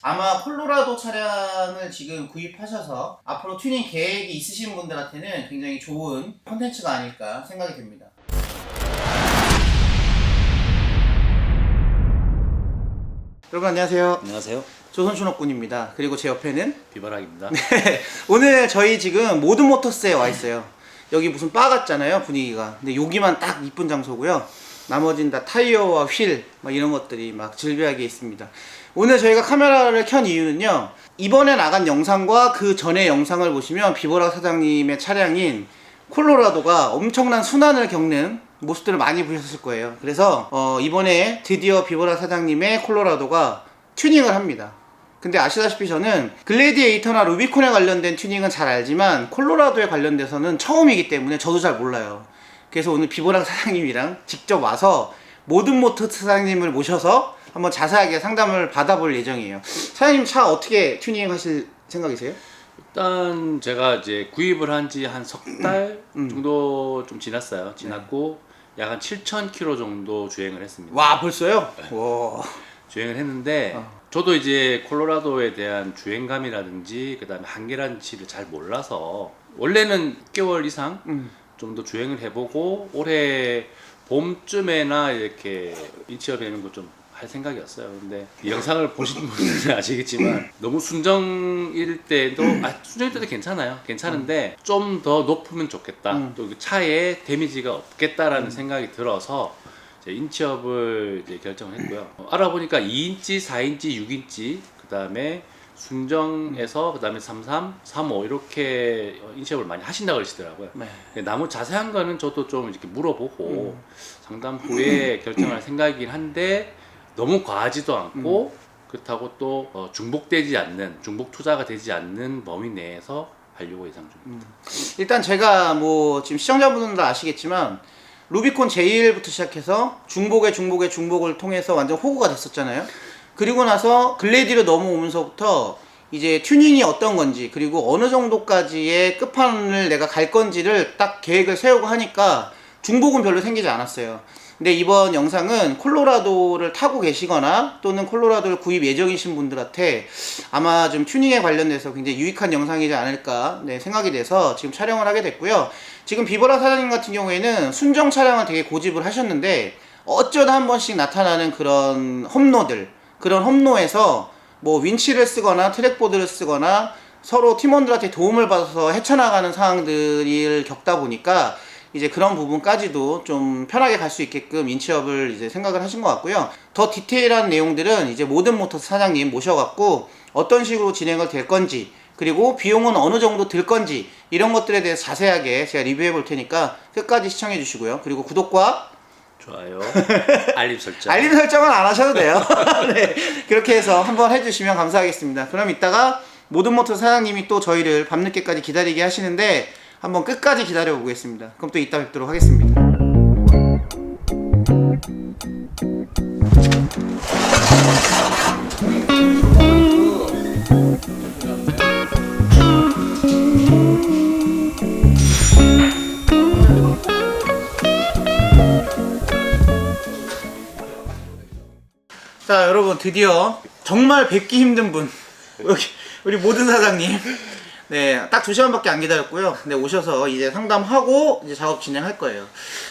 아마 콜로라도 차량을 지금 구입하셔서 앞으로 튜닝 계획이 있으신 분들한테는 굉장히 좋은 콘텐츠가 아닐까 생각이 됩니다. 여러분 안녕하세요. 안녕하세요. 조선춘옥군입니다. 그리고 제 옆에는 비바락입니다. 네, 오늘 저희 지금 모든모터스에 와 있어요. 여기 무슨 바 같잖아요, 분위기가. 근데 여기만 딱 이쁜 장소고요. 나머지는 다 타이어와 휠 막 이런 것들이 막 질비하게 있습니다. 오늘 저희가 카메라를 켠 이유는요, 이번에 나간 영상과 그 전의 영상을 보시면 비보라 사장님의 차량인 콜로라도가 엄청난 순환을 겪는 모습들을 많이 보셨을 거예요. 그래서 이번에 드디어 비보라 사장님의 콜로라도가 튜닝을 합니다. 근데 아시다시피 저는 글래디에이터나 루비콘에 관련된 튜닝은 잘 알지만 콜로라도에 관련돼서는 처음이기 때문에 저도 잘 몰라요. 그래서 오늘 비보라 사장님이랑 직접 와서 모든모터스 사장님을 모셔서 한번 자세하게 상담을 받아볼 예정이에요. 사장님 차 어떻게 튜닝 하실 생각이세요? 일단 제가 이제 구입을 한 지 한 석 달 정도 좀 지났어요. 지났고 약 한 7,000km 정도 주행을 했습니다. 와 벌써요? 네. 와. 주행을 했는데 저도 이제 콜로라도에 대한 주행감이라든지 그 다음에 한계란치를 잘 몰라서 원래는 6개월 이상 좀 더 주행을 해보고 올해 봄쯤에나 이렇게 인치업 되는 거 좀 할 생각이었어요. 근데 이 영상을 보신 분들은 아시겠지만 너무 순정일 때도 순정일 때도 괜찮아요. 괜찮은데 좀 더 높으면 좋겠다. 또 차에 데미지가 없겠다라는 생각이 들어서 이제 인치업을 이제 결정을 했고요. 알아보니까 2인치, 4인치, 6인치, 그 다음에 순정에서 그 다음에 33, 35 이렇게 인치업을 많이 하신다고 그러시더라고요. 네. 나머지 자세한 거는 저도 좀 이렇게 물어보고 상담 후에 결정할 생각이긴 한데 너무 과하지도 않고 그렇다고 또 중복되지 않는, 중복 투자가 되지 않는 범위 내에서 하려고 예상 중입니다. 일단 제가 뭐 지금 시청자분들 아시겠지만 루비콘 J1부터 시작해서 중복을 통해서 완전 호구가 됐었잖아요. 그리고 나서 글래디로 넘어오면서부터 이제 튜닝이 어떤 건지 그리고 어느 정도까지의 끝판을 내가 갈 건지를 딱 계획을 세우고 하니까 중복은 별로 생기지 않았어요. 근데 이번 영상은 콜로라도를 타고 계시거나 또는 콜로라도를 구입 예정이신 분들한테 아마 좀 튜닝에 관련돼서 굉장히 유익한 영상이지 않을까 생각이 돼서 지금 촬영을 하게 됐고요. 지금 비보라 사장님 같은 경우에는 순정 차량을 되게 고집을 하셨는데 어쩌다 한 번씩 나타나는 그런 그런 험로에서 뭐 윈치를 쓰거나 트랙보드를 쓰거나 서로 팀원들한테 도움을 받아서 헤쳐나가는 상황들을 겪다 보니까 이제 그런 부분까지도 좀 편하게 갈 수 있게끔 인치업을 이제 생각을 하신 것 같고요. 더 디테일한 내용들은 이제 모든모터스 사장님 모셔갖고 어떤 식으로 진행을 될 건지 그리고 비용은 어느 정도 들 건지 이런 것들에 대해서 자세하게 제가 리뷰해 볼 테니까 끝까지 시청해 주시고요. 그리고 구독과 좋아요. 알림 설정. 알림 설정은 안 하셔도 돼요. 네, 그렇게 해서 한번 해주시면 감사하겠습니다. 그럼 이따가 모든모터스 사장님이 또 저희를 밤늦게까지 기다리게 하시는데 한번 끝까지 기다려 보겠습니다. 그럼 또 이따 뵙도록 하겠습니다. 자 여러분 드디어 정말 뵙기 힘든 분 여기 우리 모든 사장님 네, 딱 2시간밖에 안 기다렸고요. 네, 오셔서 이제 상담하고 이제 작업 진행할 거예요.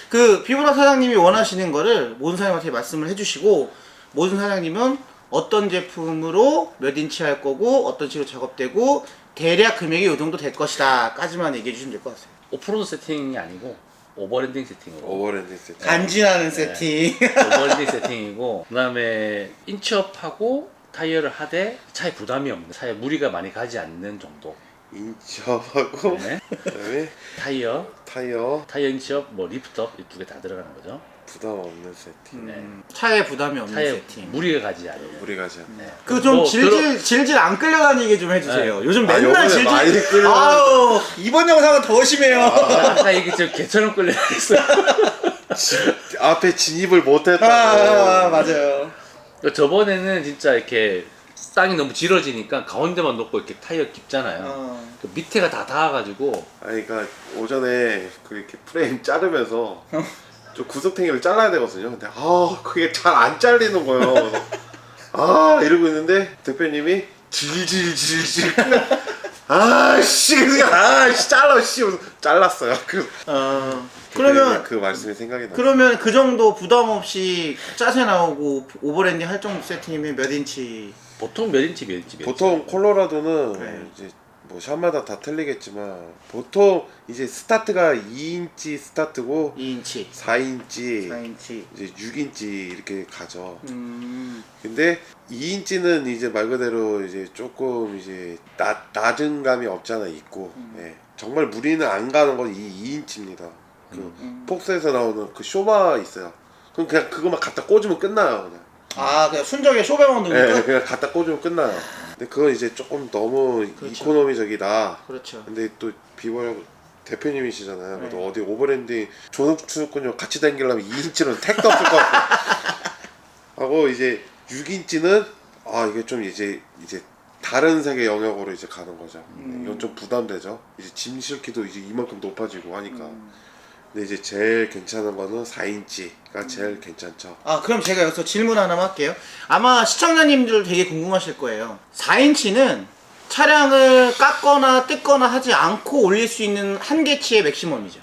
그 비보라 사장님이 원하시는 거를 모든 사장님한테 말씀을 해주시고 모든 사장님은 어떤 제품으로 몇 인치 할 거고 어떤 식으로 작업되고 대략 금액이 이 정도 될 것이다 까지만 얘기해 주시면 될 것 같아요. 오프로드 세팅이 아니고 오버랜딩 세팅으로. 오버랜딩 세팅. 간지나는 세팅. 오버랜딩 세팅이고 그다음에 인치업하고 타이어를 하되 차에 부담이 없는, 차에 무리가 많이 가지 않는 정도. 인치업하고 네. 그다음에 타이어 타이어 인치업, 뭐 리프트업 이 두 개 다 들어가는 거죠. 부담 없는 세팅. 차에 부담이 없는 타이어 세팅. 무리가 가지 않는. 우리 가자. 그 좀 뭐 질질 안 끌려다니게 좀 해주세요. 네. 요즘 아, 맨날 요번에 많이 질질. 끌려. 아우 이번 영상은 더 심해요. 아까 이게 저 개처럼 끌려 있어. 앞에 진입을 못했다고. 맞아요. 저번에는 진짜 이렇게 땅이 너무 질어지니까 가운데만 놓고 이렇게 타이어 깊잖아요. 그 밑에가 다 닿아가지고. 아니 그러니까 오전에 그 이렇게 프레임 자르면서 좀 구석탱이를 잘라야 되거든요. 근데 그게 잘 안 잘리는 거예요. 그래서 아 이러고 있는데 대표님이 질질질질 아씨 그냥 아씨 잘라 씨 잘랐어요. 그러면 그 말씀이 생각이 나요. 그러면 그 정도 부담 없이 짜세 나오고 오버랜딩 할 정도 세팅이면 몇 인치? 보통 몇 인치 몇 인치? 보통 콜로라도는 네. 이제 뭐 샵마다 다 틀리겠지만 보통 이제 스타트가 2인치 스타트고 2인치, 4인치 4인치. 이제 6인치 이렇게 가죠. 근데 2인치는 이제 말 그대로 이제 조금 이제 낮은 감이 없잖아 있고 예. 정말 무리는 안 가는 건 이 2인치입니다. 그 폭스에서 나오는 그 쇼바 있어요. 그럼 그냥 그거만 갖다 꽂으면 끝나요 그냥. 아, 그냥 순정의 쇼베만 예, 넣으니까? 그냥 갖다 꽂으면 끝나요. 근데 그건 이제 조금 너무 그렇죠. 이코노미적이다. 그렇죠. 근데 또 비버형 대표님이시잖아요. 네. 그래도 어디 오버랜딩 조선축구요 같이 다니려면 2인치는 택도 없을 것 같고 하고 이제 6인치는 아 이게 좀 이제 다른 세계 영역으로 이제 가는 거죠. 이건 좀 부담되죠. 이제 짐 실기도 이제 이만큼 높아지고 하니까. 근데 이제 제일 괜찮은 거는 4인치가 제일 괜찮죠. 아, 그럼 제가 여기서 질문 하나만 할게요. 아마 시청자님들 되게 궁금하실 거예요. 4인치는 차량을 깎거나 뜯거나 하지 않고 올릴 수 있는 한계치의 맥시멈이죠.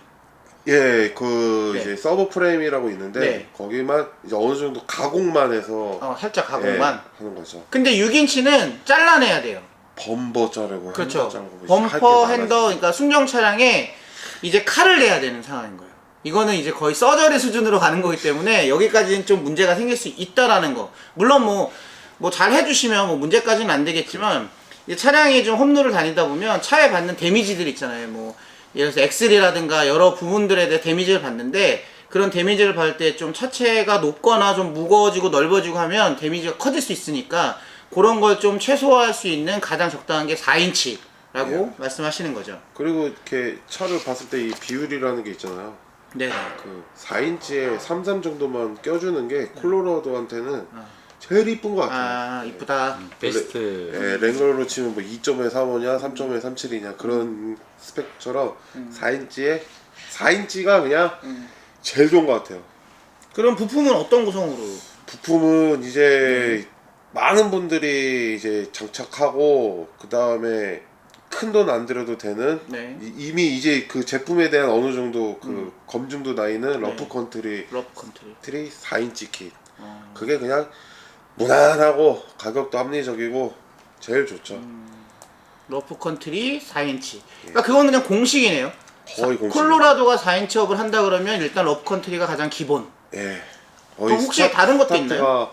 예, 그 네. 이제 서브 프레임이라고 있는데 네. 거기만 이제 어느 정도 가공만 해서 살짝 가공만. 예, 하는 거죠. 근데 6인치는 잘라내야 돼요. 범버 자르고 그렇죠. 핸더 자르고 이제 할게 범퍼, 많아지죠. 핸더, 그러니까 순정 차량에 이제 칼을 내야 되는 상황인 거예요. 이거는 이제 거의 서저리 수준으로 가는 거기 때문에 여기까지는 좀 문제가 생길 수 있다라는 거. 물론 뭐 잘 해주시면 뭐 문제까지는 안 되겠지만 이제 차량이 좀 험로를 다니다 보면 차에 받는 데미지들 있잖아요. 뭐 예를 들어서 엑셀이라든가 여러 부분들에 대해 데미지를 받는데 그런 데미지를 받을 때 좀 차체가 높거나 좀 무거워지고 넓어지고 하면 데미지가 커질 수 있으니까 그런 걸 좀 최소화할 수 있는 가장 적당한 게 4인치라고 예. 말씀하시는 거죠. 그리고 이렇게 차를 봤을 때 이 비율이라는 게 있잖아요. 네. 그 4인치에 33 정도만 껴주는 게 콜로라도한테는 제일 이쁜 것 같아요. 아, 이쁘다. 베스트. 예, 랭글러로 치면 뭐 2.5에 35냐, 3.5에 37이냐 그런 스펙처럼 4인치가 그냥 제일 좋은 것 같아요. 그럼 부품은 어떤 구성으로? 부품은 이제 많은 분들이 이제 장착하고 그 다음에 큰 돈 안 들여도 되는 네. 이미 이제 그 제품에 대한 어느 정도 그 검증도 나 있는 러프 컨트리 러프 컨트리. 4인치 킷. 그게 그냥 무난하고 가격도 합리적이고 제일 좋죠. 러프 컨트리 4인치. 그러니까 그건 그냥 공식이네요. 거의 공식. 콜로라도가 4인치업을 한다 그러면 일단 러프 컨트리가 가장 기본. 예. 그럼 혹시 다른 것도 스타트가 있나요?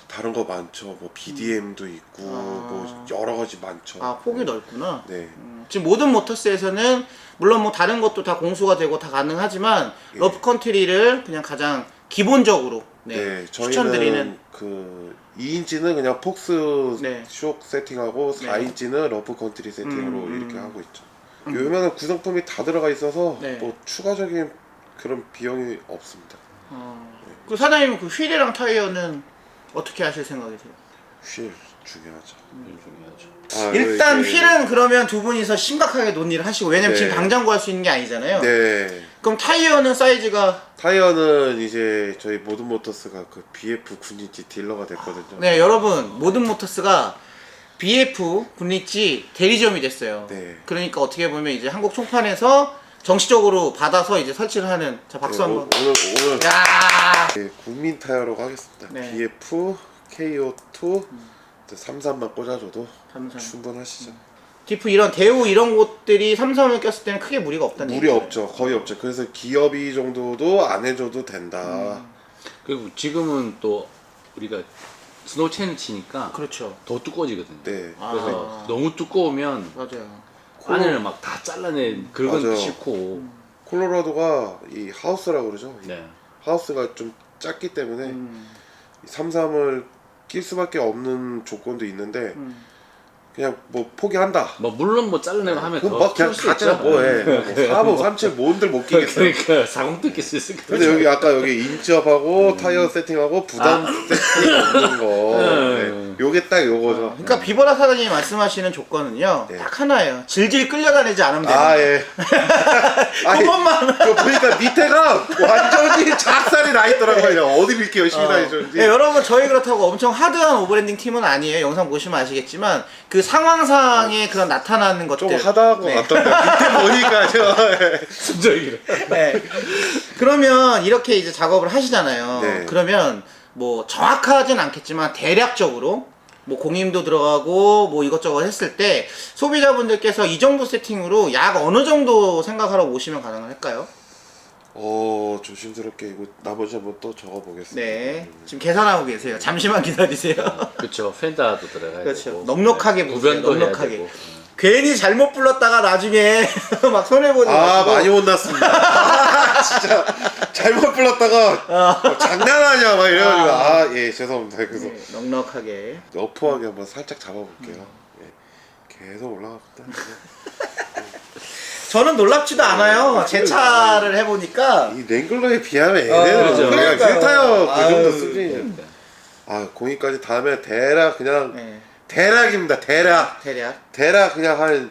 다른 거 많죠. 뭐 BDM도 있고 뭐 여러 가지 많죠. 아, 폭이 넓구나. 네. 지금 모든 모터스에서는 물론 뭐 다른 것도 다 공수가 되고 다 가능하지만 예. 러프 컨트리를 그냥 가장 기본적으로 네, 저희는 추천드리는. 그 2인치는 그냥 폭스 네. 쇼크 세팅하고 네. 4인치는 러프 컨트리 세팅으로 이렇게 하고 있죠. 요즘에는 구성품이 다 들어가 있어서 네. 뭐 추가적인 그런 비용이 없습니다. 그 사장님 그 휠이랑 타이어는 어떻게 하실 생각이세요? 휠 중요하죠. 중요하죠. 아, 일단 이렇게- 휠은 그러면 두 분이서 심각하게 논의를 하시고 왜냐면 네. 지금 당장 구할 수 있는 게 아니잖아요. 네. 그럼 타이어는 사이즈가 타이어는 이제 저희 모든 모터스가 그 BF 9인치 딜러가 됐거든요. 네 여러분 모든 모터스가 BF 굿리치 대리점이 됐어요. 네. 그러니까 어떻게 보면 이제 한국 총판에서 정식적으로 받아서 이제 설치를 하는 자 박수 네, 한번. 오늘 야. 네, 국민 타이어로 하겠습니다. 네. BF KO2 33만 꽂아줘도 삼삼. 충분하시죠. 디프 이런 대우 이런 곳들이 삼성을 꼈을 때는 크게 무리가 없다는 무리 얘기죠. 없죠. 거의 없죠. 그래서 기업이 정도도 안 해줘도 된다. 그리고 지금은 또 우리가 스노우 체인을 치니까 그렇죠. 더 두꺼워지거든요. 네. 그래서 너무 두꺼우면 맞아요. 안을 막 다 잘라낸 긁은 맞아요. 싫고. 콜로라도가 이 하우스라고 그러죠. 네. 하우스가 좀 작기 때문에 33을 낄 수밖에 없는 조건도 있는데 그냥 뭐 포기한다. 뭐 물론 뭐 잘라내고 하면 그럼 더 막 그냥 키울 수 가짜 있죠. 뭐해. 뭐 4번 37 뭔들 못 끼겠어요. 그러니까 사공 뜯길 수 있을 것 근데 같아요. 여기 아까 여기 인치업하고 타이어 세팅하고 부담 세팅 없는 거. 네. 요게 딱 요거죠. 그러니까 비보라 사장님이 말씀하시는 조건은요 네. 딱 하나예요. 질질 끌려다니지 않으면 돼요. 아 예. 한 번만. 그 보니까 밑에가 완전히 작살이 나 있더라고요. 어디 이렇게 열심히 다니셨는지. 네, 여러분 저희 그렇다고 엄청 하드한 오버랜딩 팀은 아니에요. 영상 보시면 아시겠지만 그 상황상의 그런 나타나는 것들 좀 하다한 것 네. 같던데 밑에 보니까 저 순정이래. 네. 그러면 이렇게 이제 작업을 하시잖아요. 네. 그러면 뭐 정확하진 않겠지만 대략적으로 뭐 공임도 들어가고 뭐 이것저것 했을 때 소비자분들께서 이 정도 세팅으로 약 어느 정도 생각하라고 오시면 가능할까요? 조심스럽게 이거 나머지 한번 또 적어보겠습니다. 네. 지금 계산하고 계세요. 잠시만 기다리세요. 그렇죠. 펜다도 들어가야 그렇죠. 되고. 넉넉하게 보세요. 구변도 해야 넉넉하게. 되고. 괜히 잘못 불렀다가 나중에 막 손해보지 마시고. 많이 혼났습니다. 진짜 잘못 불렀다가 장난하냐 막 이래가지고 예 죄송합니다. 그래서 네, 넉넉하게. 러프하게 한번 살짝 잡아볼게요. 예. 계속 올라갔다. 저는 놀랍지도 않아요. 제 차를 해보니까. 이 랭글러에 비하면 얘네는 그렇죠. 그냥 그러니까요. 힐타이어 그 정도 아유, 수준이죠. 공익까지 다음에 대략 그냥 네. 대략입니다. 대략 대략. 그냥 한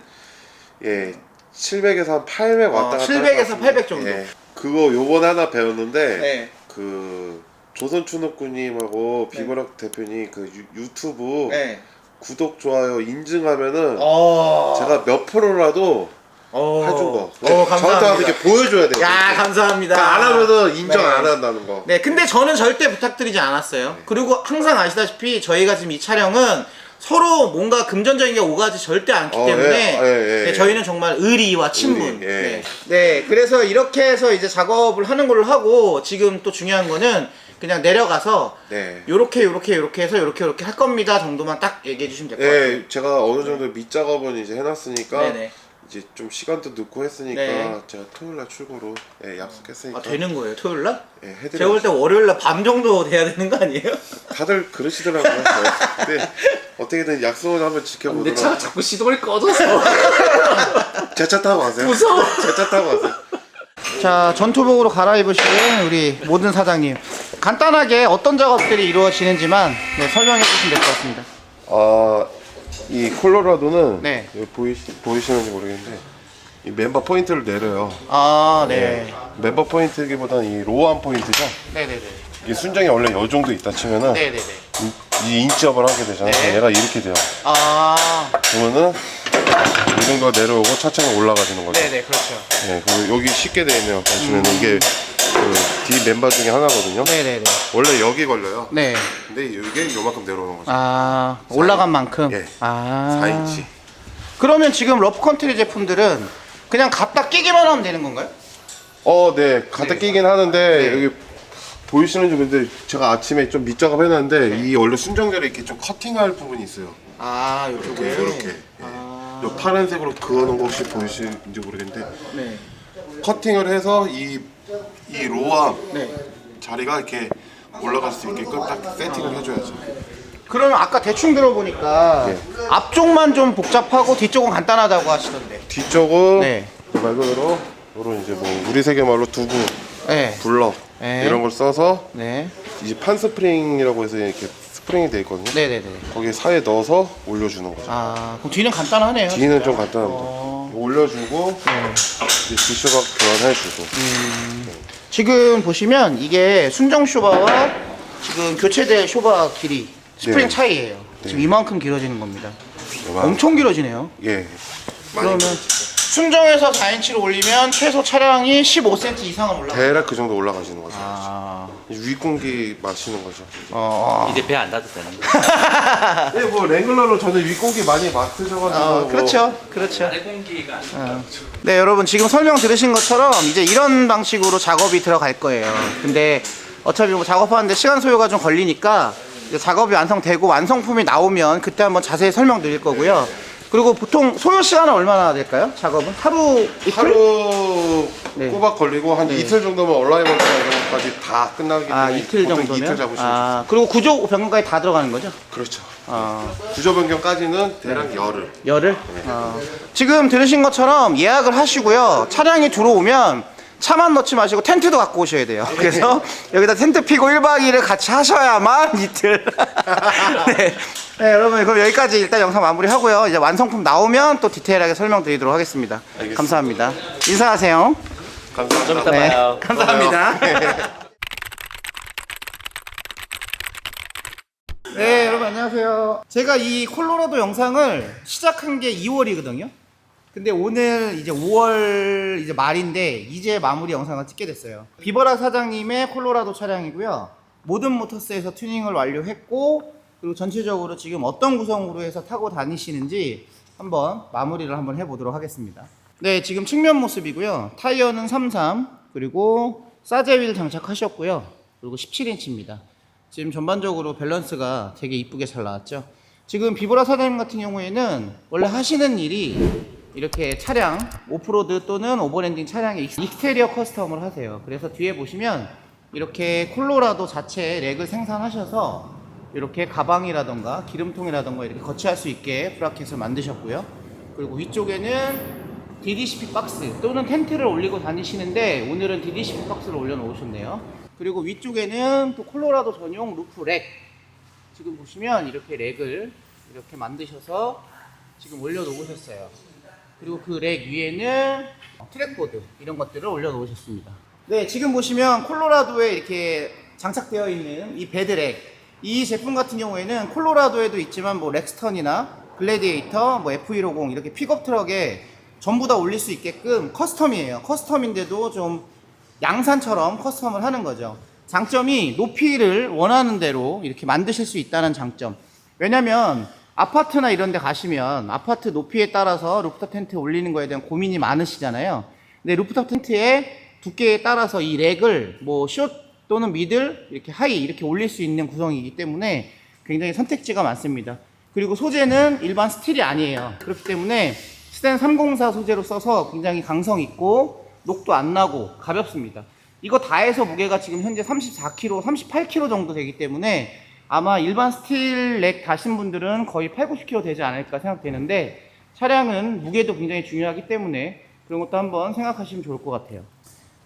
700에서 한 800 왔다 갔다 700에서 800 정도. 그거 요번에 하나 배웠는데 네. 그 조선춘옥구님하고 비보락 대표님 그 유튜브 네. 구독 좋아요 인증하면은 어. 제가 몇 프로라도 해준 거. 저한테 와서 감사합니다. 이렇게 보여줘야 돼요. 야, 감사합니다. 그러니까 안 하면은 인정 네. 안 한다는 거. 네, 근데 저는 절대 부탁드리지 않았어요. 그리고 항상 아시다시피 저희가 지금 이 촬영은 서로 뭔가 금전적인 게 오가지 절대 않기 때문에 네, 저희는 정말 의리와 친분. 의리, 예. 네. 네, 그래서 이렇게 해서 이제 작업을 하는 걸로 하고 지금 또 중요한 거는 그냥 내려가서 네. 요렇게 해서 요렇게 할 겁니다 정도만 딱 얘기해 주시면 될 것 같아요. 네, 제가 어느 정도 밑작업은 이제 해놨으니까 네네. 이제 좀 시간도 늦고 했으니까 네. 제가 토요일날 출고로 약속했으니까 되는 거예요, 토요일 날? 해드려. 제가 볼 때 월요일 날 밤 정도 돼야 되는 거 아니에요? 다들 그러시더라고요. 근데 어떻게든 약속을 한번 내 지켜보도록. 차가 자꾸 시동을 꺼져서 제 차 타고 가세요. 무서워. 제 차 타고 가세요. 자, 전투복으로 갈아입으신 우리 모든 사장님, 간단하게 어떤 작업들이 이루어지는지만 설명해 주시면 될 것 같습니다. 이 콜로라도는 네. 여기 보이시는지 모르겠는데 이 멤버 포인트를 내려요. 네. 멤버 포인트기보다는 이 로우암 포인트죠. 네네네. 이 순정이 원래 이 정도 있다 치면은 네네네. 이 인치업을 하게 되잖아요. 네. 얘가 이렇게 돼요. 그러면은 이 정도가 내려오고 차체가 올라가지는 거죠. 네네, 그렇죠. 네, 그리고 여기 쉽게 되어 있네요. 보시면 이게 그 뒤 멤버 중에 하나거든요. 네네네. 원래 여기 걸려요. 네. 근데 이게 요만큼 내려오는 거죠. 올라간 만큼? 예. 4인치. 4인치. 그러면 지금 러프 컨트리 제품들은 그냥 갖다 끼기만 하면 되는 건가요? 네, 갖다 끼긴 하는데 여기 보이시는지 근데 제가 아침에 좀 밑작업 해놨는데 이 원래 순정제를 이렇게 좀 커팅할 부분이 있어요. 요쪽에. 이렇게. 요 파란색으로 그어놓은 거 혹시 보이시는지 모르겠는데 네. 커팅을 해서 이 로우암 네. 자리가 이렇게 올라갈 수 있게끔 딱 세팅을 해줘야죠. 그러면 아까 대충 들어보니까 앞쪽만 좀 복잡하고 뒤쪽은 간단하다고 하시던데. 뒤쪽은 네. 말 그대로 이런 이제 뭐 우리 세계 말로 두부, 네. 블럭 네. 이런 걸 써서 네. 이제 판 스프링이라고 해서 이렇게 스프링이 돼 있거든요. 네네네. 거기 사이에 넣어서 올려주는 거죠. 그럼 뒤는 간단하네요. 뒤는 좀 간단합니다. 올려주고 이제 디슈박 교환해주고. 지금 보시면 이게 순정 쇼바와 지금 교체될 쇼바 길이 스프링 네. 차이예요. 지금 이만큼 길어지는 겁니다. 요만- 엄청 길어지네요. 예. 그러면 순정에서 4인치로 올리면 최소 차량이 15cm 이상은 올라가요. 대략 그 정도 올라가시는 거죠. 아. 윗공기 마시는 거죠. 이제 배 안 닿아도 되는 거야. 네, 뭐 랭글러로 저는 윗공기 많이 맡으셔가지고. 그렇죠. 그렇죠. 아래 공기가 안 네, 여러분 지금 설명 들으신 것처럼 이제 이런 방식으로 작업이 들어갈 거예요. 근데 어차피 뭐 작업하는데 시간 소요가 좀 걸리니까 이제 작업이 완성되고 완성품이 나오면 그때 한번 자세히 설명드릴 거고요. 그리고 보통 소요 시간은 얼마나 될까요? 작업은 하루 이틀? 하루 네. 꼬박 걸리고 한 이틀 정도면 온라인먼트나 이런 것까지 다 끝나기 때문에 이틀 보통 정도면? 이틀 잡으시면 그리고 구조 변경까지 다 들어가는 거죠? 그렇죠. 아. 구조 변경까지는 대략 열흘. 열흘? 지금 들으신 것처럼 예약을 하시고요. 차량이 들어오면 차만 넣지 마시고 텐트도 갖고 오셔야 돼요. 그래서 여기다 텐트 피고 1박 2일을 같이 하셔야만 이틀. 네. 네, 여러분 그럼 여기까지 일단 영상 마무리하고요. 이제 완성품 나오면 또 디테일하게 설명드리도록 하겠습니다. 알겠습니다. 감사합니다. 인사하세요. 감사합니다. 좀 이따 네, 봐요. 감사합니다. 네, 여러분 안녕하세요. 제가 이 콜로라도 영상을 시작한 게 2월이거든요. 근데 오늘 이제 5월 이제 말인데 이제 마무리 영상을 찍게 됐어요. 비버라 사장님의 콜로라도 차량이고요. 모든 모터스에서 튜닝을 완료했고, 그리고 전체적으로 지금 어떤 구성으로 해서 타고 다니시는지 한번 마무리를 한번 해보도록 하겠습니다. 네, 지금 측면 모습이고요. 타이어는 33, 그리고 사제휠 장착하셨고요. 그리고 17인치입니다. 지금 전반적으로 밸런스가 되게 이쁘게 잘 나왔죠. 지금 비보라 사장님 같은 경우에는 원래 하시는 일이 이렇게 차량, 오프로드 또는 오버랜딩 차량의 익스테리어 커스텀을 하세요. 그래서 뒤에 보시면 이렇게 콜로라도 자체 렉을 생산하셔서 이렇게 가방이라던가 기름통이라던가 이렇게 거치할 수 있게 브라켓을 만드셨고요. 그리고 위쪽에는 DDCP 박스 또는 텐트를 올리고 다니시는데 오늘은 DDCP 박스를 올려놓으셨네요. 그리고 위쪽에는 또 콜로라도 전용 루프 렉, 지금 보시면 이렇게 렉을 이렇게 만드셔서 지금 올려놓으셨어요. 그리고 그 렉 위에는 트랙보드 이런 것들을 올려놓으셨습니다. 네, 지금 보시면 콜로라도에 이렇게 장착되어 있는 이 베드렉, 이 제품 같은 경우에는 콜로라도에도 있지만 뭐 렉스턴이나 글래디에이터, 뭐 F150 이렇게 픽업 트럭에 전부 다 올릴 수 있게끔 커스텀이에요. 커스텀인데도 좀 양산처럼 커스텀을 하는 거죠. 장점이 높이를 원하는 대로 이렇게 만드실 수 있다는 장점. 왜냐면 아파트나 이런 데 가시면 아파트 높이에 따라서 루프탑 텐트 올리는 거에 대한 고민이 많으시잖아요. 근데 루프탑 텐트의 두께에 따라서 이 렉을 뭐 숏 또는 미들, 이렇게 하이 이렇게 올릴 수 있는 구성이기 때문에 굉장히 선택지가 많습니다. 그리고 소재는 일반 스틸이 아니에요. 그렇기 때문에 스텐 304 소재로 써서 굉장히 강성 있고 녹도 안 나고 가볍습니다. 이거 다 해서 무게가 지금 현재 34kg, 38kg 정도 되기 때문에 아마 일반 스틸 렉 다신 분들은 거의 8, 90kg 되지 않을까 생각되는데, 차량은 무게도 굉장히 중요하기 때문에 그런 것도 한번 생각하시면 좋을 것 같아요.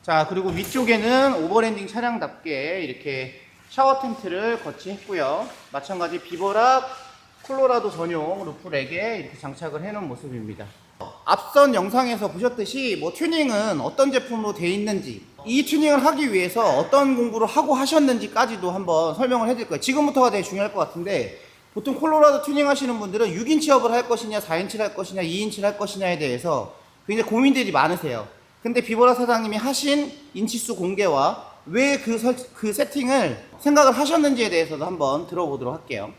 자, 그리고 위쪽에는 오버랜딩 차량답게 이렇게 샤워 텐트를 거치했고요. 마찬가지 비버락 콜로라도 전용 루프 렉에 이렇게 장착을 해놓은 모습입니다. 앞선 영상에서 보셨듯이 뭐 튜닝은 어떤 제품으로 되어 있는지, 이 튜닝을 하기 위해서 어떤 공부를 하고 하셨는지까지도 한번 설명을 해드릴 거예요. 지금부터가 되게 중요할 것 같은데, 보통 콜로라도 튜닝 하시는 분들은 6인치 업을 할 것이냐 4인치를 할 것이냐 2인치를 할 것이냐에 대해서 굉장히 고민들이 많으세요. 근데 비보라 사장님이 하신 인치수 공개와 왜 그 세팅을 생각을 하셨는지에 대해서도 한번 들어보도록 할게요.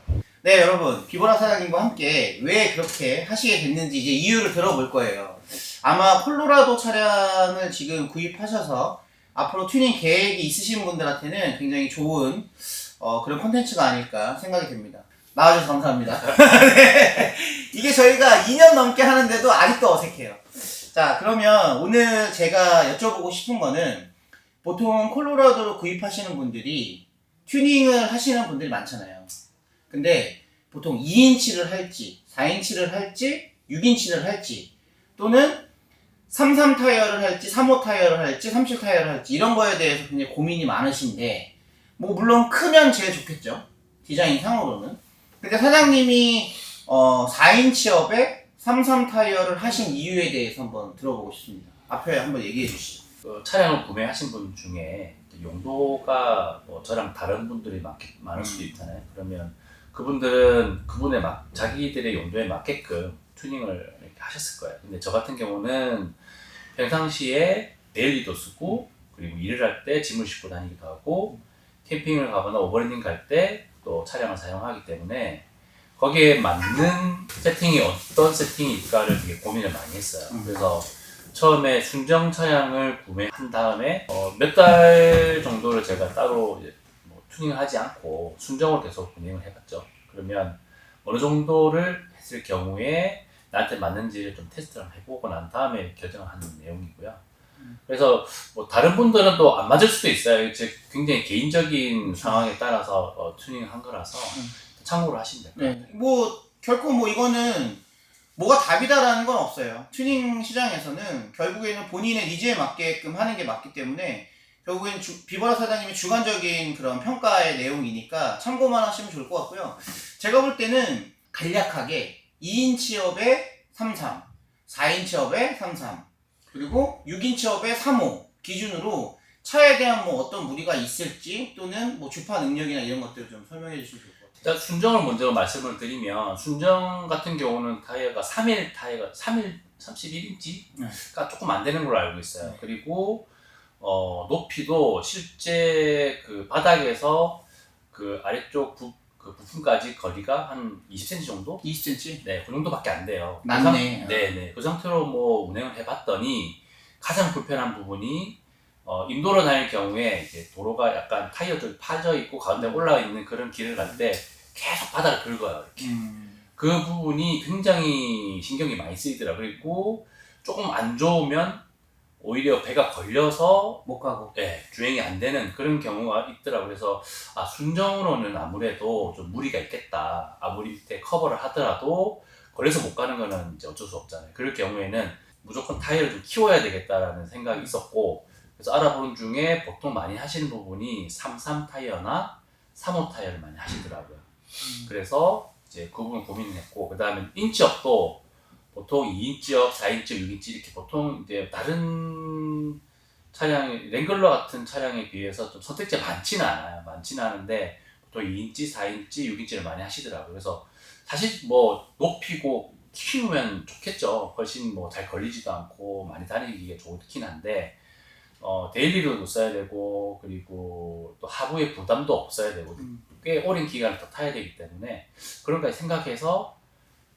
네, 여러분, 비보라 사장님과 함께 왜 그렇게 하시게 됐는지 이제 이유를 들어볼 거예요. 아마 콜로라도 차량을 지금 구입하셔서 앞으로 튜닝 계획이 있으신 분들한테는 굉장히 좋은 그런 콘텐츠가 아닐까 생각이 됩니다. 나와주셔서 감사합니다. 네. 이게 저희가 2년 넘게 하는데도 아직도 어색해요. 자, 그러면 오늘 제가 여쭤보고 싶은 거는, 보통 콜로라도를 구입하시는 분들이 튜닝을 하시는 분들이 많잖아요. 근데 보통 2인치를 할지 4인치를 할지 6인치를 할지 또는 33 타이어를 할지 35 타이어를 할지 37 타이어를 할지 이런 거에 대해서 굉장히 고민이 많으신데, 뭐 물론 크면 제일 좋겠죠, 디자인 상으로는. 근데 사장님이 4인치 업에 33 타이어를 하신 이유에 대해서 한번 들어보고 싶습니다. 앞에 한번 얘기해 주시죠. 그 차량을 구매하신 분 중에 용도가 뭐 저랑 다른 분들이 많을 수도 있잖아요. 그러면 그분들은 자기들의 용도에 맞게끔 튜닝을 이렇게 하셨을 거예요. 근데 저 같은 경우는 평상시에 데일리도 쓰고, 그리고 일을 할 때 짐을 싣고 다니기도 하고, 캠핑을 가거나 오버랜딩 갈 때 또 차량을 사용하기 때문에 거기에 맞는 세팅이 어떤 세팅일까를 되게 고민을 많이 했어요. 그래서 처음에 순정 차량을 구매한 다음에 몇 달 정도를 제가 따로 이제 뭐 튜닝을 하지 않고 순정을 계속 운행을 해봤죠. 그러면 어느 정도를 했을 경우에 나한테 맞는지를 좀 테스트를 해보고 난 다음에 결정을 하는 내용이고요. 그래서 뭐 다른 분들은 또 안 맞을 수도 있어요. 이제 굉장히 개인적인 상황에 따라서 튜닝을 한 거라서 참고를 하시면 될 것 같아요. 네. 뭐 결코 뭐 이거는 뭐가 답이다라는 건 없어요. 튜닝 시장에서는 결국에는 본인의 니즈에 맞게끔 하는 게 맞기 때문에 결국엔 비버라 사장님의 주관적인 그런 평가의 내용이니까 참고만 하시면 좋을 것 같고요. 제가 볼 때는 간략하게 2인치 업에 33, 4인치 업에 33, 그리고 6인치 업에 35 기준으로 차에 대한 뭐 어떤 무리가 있을지 또는 뭐 주파 능력이나 이런 것들을 좀 설명해 주시면 좋을 것 같아요. 일단 순정을 먼저 말씀을 드리면 순정 같은 경우는 타이어가 3일 타이어가 3일 31인치가 조금 안 되는 걸로 알고 있어요. 네. 그리고 높이도 실제 그 바닥에서 그 아래쪽 그 부품까지 거리가 한 20cm 정도? 20cm? 네, 그 정도밖에 안 돼요. 맞네. 네네. 그 상태로 뭐 운행을 해봤더니 가장 불편한 부분이 인도로 다닐 경우에 이제 도로가 약간 타이어들 파져 있고 가운데 올라가 있는 그런 길을 갈 때 계속 바닥을 긁어요. 이렇게. 그 부분이 굉장히 신경이 많이 쓰이더라고요. 그리고 조금 안 좋으면 오히려 배가 걸려서 못 가고. 네, 주행이 안 되는 그런 경우가 있더라고요. 그래서 순정으로는 아무래도 좀 무리가 있겠다. 아무리 밑에 커버를 하더라도 걸려서 못 가는 거는 이제 어쩔 수 없잖아요. 그럴 경우에는 무조건 타이어를 좀 키워야 되겠다라는 생각이 있었고, 그래서 알아보는 중에 보통 많이 하시는 부분이 33 타이어나 35 타이어를 많이 하시더라고요. 그래서 이제 그 부분 고민했고, 그 다음에 인치업도 보통 2인치업, 4인치업, 6인치 이렇게 보통 이제 다른 차량, 랭글러 같은 차량에 비해서 좀 선택지가 많지는 않아요. 많지는 않은데 보통 2인치, 4인치, 6인치를 많이 하시더라고요. 그래서 사실 뭐 높이고 키우면 좋겠죠. 훨씬 뭐 잘 걸리지도 않고 많이 다니기가 좋긴 한데 데일리로도 써야 되고 그리고 또 하부에 부담도 없어야 되고 꽤 오랜 기간을 더 타야 되기 때문에 그런 까지 생각해서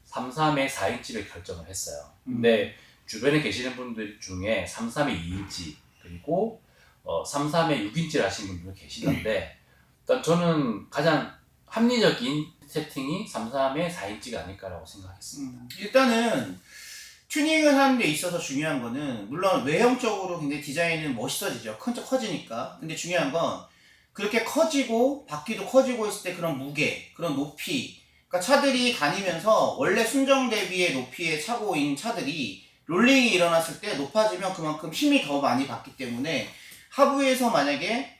33에 4인치를 결정을 했어요. 근데 주변에 계시는 분들 중에 33에 2인치 그리고 33에 6인치를 하시는 분들 계시는데 일단 저는 가장 합리적인 세팅이 33에 4인치가 아닐까라고 생각했습니다. 일단은 튜닝을 하는 데 있어서 중요한 거는 물론 외형적으로 굉장히 디자인은 멋있어지죠. 커지니까. 근데 중요한 건 그렇게 커지고 바퀴도 커지고 있을 때 그런 무게, 그런 높이, 그러니까 차들이 다니면서 원래 순정 대비의 높이에 차고 있는 차들이 롤링이 일어났을 때 높아지면 그만큼 힘이 더 많이 받기 때문에 하부에서 만약에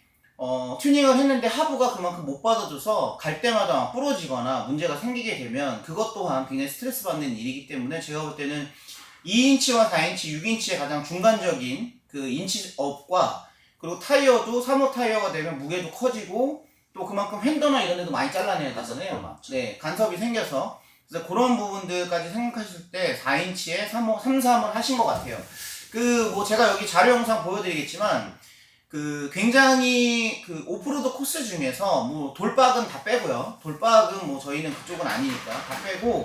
튜닝을 했는데 하부가 그만큼 못 받아줘서 갈 때마다 부러지거나 문제가 생기게 되면 그것 또한 굉장히 스트레스 받는 일이기 때문에 제가 볼 때는 2인치와 4인치, 6인치의 가장 중간적인 그 인치업과 그리고 타이어도 3호 타이어가 되면 무게도 커지고 또 그만큼 핸더나 이런 데도 많이 잘라내야 되잖아요. 네, 간섭이 생겨서. 그래서 그런 부분들까지 생각하실 때 4인치에 33을 하신 것 같아요. 뭐 제가 여기 자료 영상 보여드리겠지만 굉장히 오프로드 코스 중에서 뭐 돌박은 다 빼고요. 돌박은 뭐 저희는 그쪽은 아니니까 다 빼고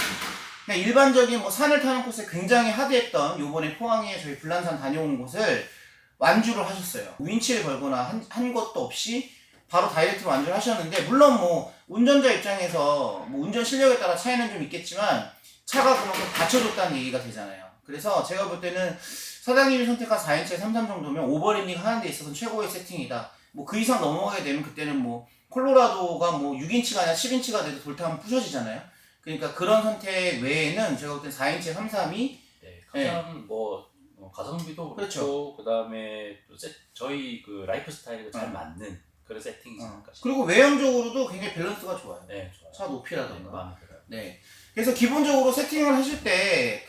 그냥 일반적인 뭐 산을 타는 코스에 굉장히 하드했던 요번에 포항에 저희 불란산 다녀온 곳을 완주를 하셨어요. 윈치를 걸거나 한 것도 없이 바로 다이렉트로 완주를 하셨는데 물론 뭐 운전자 입장에서 뭐 운전 실력에 따라 차이는 좀 있겠지만 차가 그만큼 받쳐줬다는 얘기가 되잖아요. 그래서 제가 볼 때는 사장님이 선택한 4인치에 33 정도면 오버랜딩 하는 데 있어서는 최고의 세팅이다. 뭐 그 이상 넘어가게 되면 그때는 뭐 콜로라도가 뭐 6인치가 아니라 10인치가 돼도 돌타면 부셔지잖아요. 그러니까 그런 선택 외에는 제가 볼 때는 4인치에 33이 네, 가장 뭐 가성비도 그렇고 그렇죠. 그다음에 또 저희 그 라이프 스타일에 잘 맞는 그런 세팅이지 않을까 싶어요. 그리고 외형적으로도 굉장히 밸런스가 좋아요. 네, 좋아요. 차 높이라던가. 마음에 들어요. 네. 그래서 기본적으로 세팅을 하실 때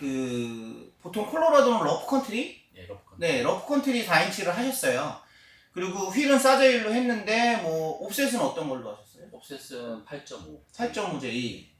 보통 콜로라도는 러프 컨트리? 예, 러프 네, 러프 컨트리 4인치를 하셨어요. 그리고 휠은 사제일로 했는데 뭐 옵셋은 어떤 걸로 하셨어요? 옵셋은 8.5. 8.5J.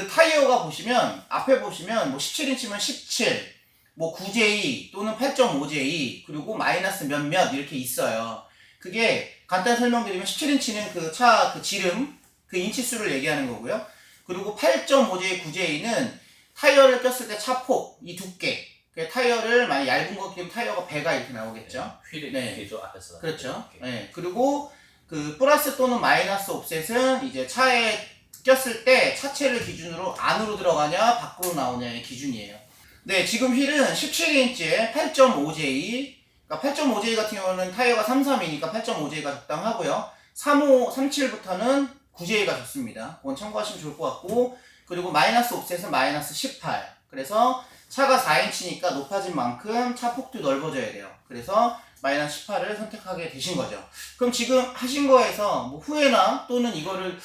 타이어가 보시면 앞에 보시면 뭐 17인치면 17, 뭐 9J 또는 8.5J 그리고 마이너스 몇몇 이렇게 있어요. 그게 간단히 설명드리면 17인치는 그 차 지름 그 인치수를 얘기하는 거고요. 그리고 8.5J, 9J는 타이어를 꼈을 때 차폭 이 두께. 타이어를 만약 얇은 거 끼면 타이어가 배가 이렇게 나오겠죠. 휠이 네. 이렇게 앞에서. 그렇죠. 네. 그리고 플러스 또는 마이너스 옵셋은 이제 차에 꼈을 때 차체를 기준으로 안으로 들어가냐 밖으로 나오냐의 기준이에요. 네, 지금 휠은 17인치에 8.5J. 그러니까 8.5J 같은 경우는 타이어가 33이니까 8.5J가 적당하고요. 35, 37부터는 9J가 좋습니다. 그건 참고하시면 좋을 것 같고 그리고 마이너스 옵셋은 마이너스 18. 그래서 차가 4인치니까 높아진 만큼 차 폭도 넓어져야 돼요. 그래서 -18을 선택하게 되신 거죠. 그럼 지금 하신 거에서 뭐 후회나 또는 이거를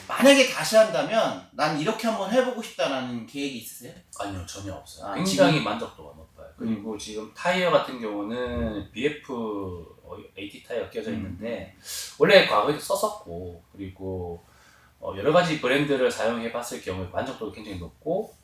만약에 다시 한다면 난 이렇게 한번 해보고 싶다라는 계획이 있으세요? 아니요, 전혀 없어요. 아, 굉장히 만족도가 높아요. 그리고 지금 타이어 같은 경우는 BF AT 타이어가 껴져 있는데 원래 과거에도 썼었고, 그리고 여러 가지 브랜드를 사용해 봤을 경우에 만족도가 굉장히 높고,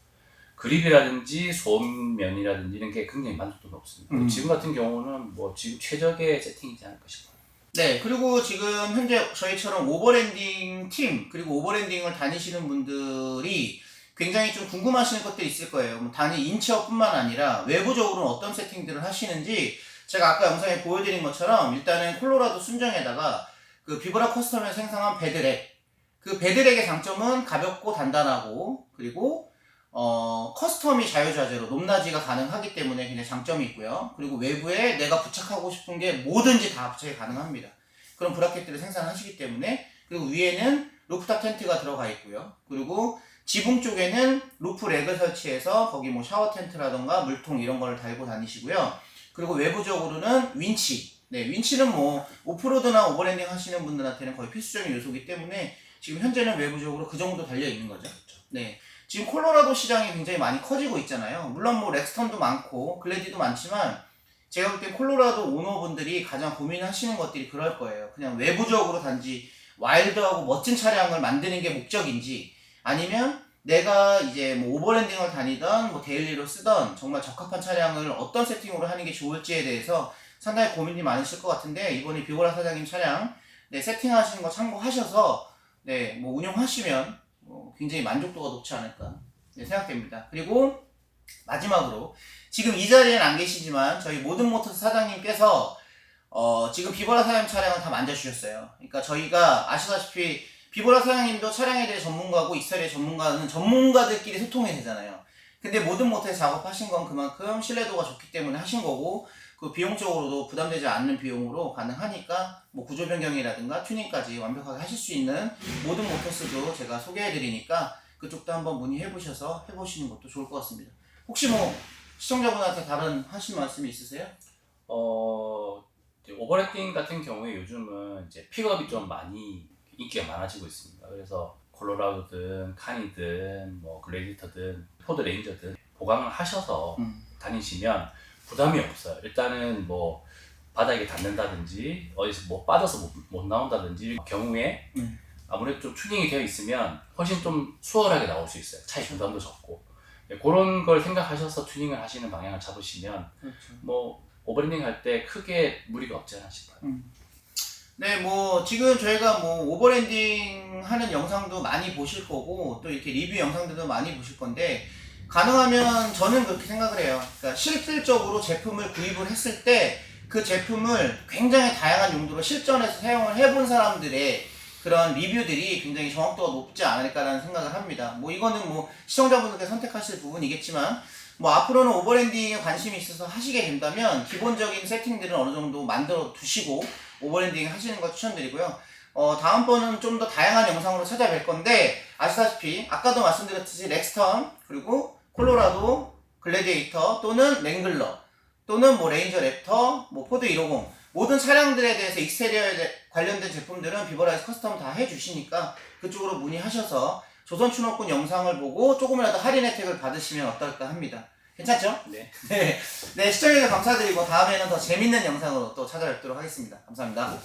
그립이라든지 소음면이라든지 이런 게 굉장히 만족도가 높습니다. 지금 같은 경우는 뭐 지금 최적의 세팅이지 않을까 싶어요. 네, 그리고 지금 현재 저희처럼 오버랜딩 팀, 그리고 오버랜딩을 다니시는 분들이 굉장히 좀 궁금하시는 것들이 있을 거예요. 뭐 단위 인체어뿐만 아니라 외부적으로는 어떤 세팅들을 하시는지, 제가 아까 영상에 보여드린 것처럼 일단은 콜로라도 순정에다가 그 비브라 커스텀에서 생성한 베드랙, 그 베드랙의 장점은 가볍고 단단하고, 그리고 커스텀이 자유자재로 높낮이가 가능하기 때문에 굉장히 장점이 있고요. 그리고 외부에 내가 부착하고 싶은 게 뭐든지 다 부착이 가능합니다. 그런 브라켓들을 생산하시기 때문에. 그리고 위에는 루프탑 텐트가 들어가 있고요. 그리고 지붕 쪽에는 루프 렉을 설치해서 거기 뭐 샤워 텐트라던가 물통 이런 거를 달고 다니시고요. 그리고 외부적으로는 윈치. 네, 윈치는 뭐 오프로드나 오버랜딩 하시는 분들한테는 거의 필수적인 요소이기 때문에 지금 현재는 외부적으로 그 정도 달려 있는 거죠. 네. 지금 콜로라도 시장이 굉장히 많이 커지고 있잖아요. 물론 뭐 렉스턴도 많고 글래디도 많지만 제가 볼 때 콜로라도 오너분들이 가장 고민하시는 것들이 그럴 거예요. 그냥 외부적으로 단지 와일드하고 멋진 차량을 만드는 게 목적인지, 아니면 내가 이제 뭐 오버랜딩을 다니던 뭐 데일리로 쓰던 정말 적합한 차량을 어떤 세팅으로 하는 게 좋을지에 대해서 상당히 고민이 많으실 것 같은데, 이번에 비고라 사장님 차량 네, 세팅하시는 거 참고하셔서 네, 뭐 운영하시면 굉장히 만족도가 높지 않을까 생각됩니다. 그리고 마지막으로 지금 이 자리에는 안 계시지만 저희 모든모터스 사장님께서 지금 비보라 사장님 차량을 다 만져주셨어요. 그러니까 저희가 아시다시피 비보라 사장님도 차량에 대해 전문가고 익스테리어 전문가는 전문가들끼리 소통이 되잖아요. 근데 모든모터에 작업하신 건 그만큼 신뢰도가 좋기 때문에 하신 거고, 그 비용적으로도 부담되지 않는 비용으로 가능하니까 뭐 구조 변경이라든가 튜닝까지 완벽하게 하실 수 있는 모든모터스도 제가 소개해드리니까 그쪽도 한번 문의해보셔서 해보시는 것도 좋을 것 같습니다. 혹시 뭐 시청자분한테 다른 하실 말씀이 있으세요? 이제 오버랜딩 같은 경우에 요즘은 이제 픽업이 좀 많이 인기가 많아지고 있습니다. 그래서 콜로라도든 카니든 뭐 글래디터든 포드 레인저든 보강을 하셔서 다니시면 부담이 없어요. 일단은 뭐 바닥에 닿는다든지 어디서 뭐 빠져서 못 나온다든지 경우에 아무래도 좀 튜닝이 되어 있으면 훨씬 좀 수월하게 나올 수 있어요. 차의 부담도 적고. 네, 그런 걸 생각하셔서 튜닝을 하시는 방향을 잡으시면 그렇죠. 뭐 오버랜딩 할 때 크게 무리가 없지 않나 싶어요. 네, 뭐 지금 저희가 뭐 오버랜딩 하는 영상도 많이 보실 거고, 또 이렇게 리뷰 영상들도 많이 보실 건데, 가능하면 저는 그렇게 생각을 해요. 그러니까 실질적으로 제품을 구입을 했을 때 그 제품을 굉장히 다양한 용도로 실전에서 사용을 해본 사람들의 그런 리뷰들이 굉장히 정확도가 높지 않을까라는 생각을 합니다. 뭐 이거는 뭐 시청자분들께 선택하실 부분이겠지만, 뭐 앞으로는 오버랜딩에 관심이 있어서 하시게 된다면 기본적인 세팅들은 어느 정도 만들어 두시고 오버랜딩 하시는 거 추천드리고요. 다음번은 좀 더 다양한 영상으로 찾아뵐 건데, 아시다시피 아까도 말씀드렸듯이 렉스턴, 그리고 콜로라도, 글래디에이터 또는 랭글러, 또는 뭐 레인저 랩터, 뭐 포드 150 모든 차량들에 대해서 익스테리어에 관련된 제품들은 비버라에서 커스텀 다 해주시니까 그쪽으로 문의하셔서 조선 추노권 영상을 보고 조금이라도 할인 혜택을 받으시면 어떨까 합니다. 괜찮죠? 네. 네, 시청해주셔서 감사드리고 다음에는 더 재밌는 영상으로 또 찾아뵙도록 하겠습니다. 감사합니다.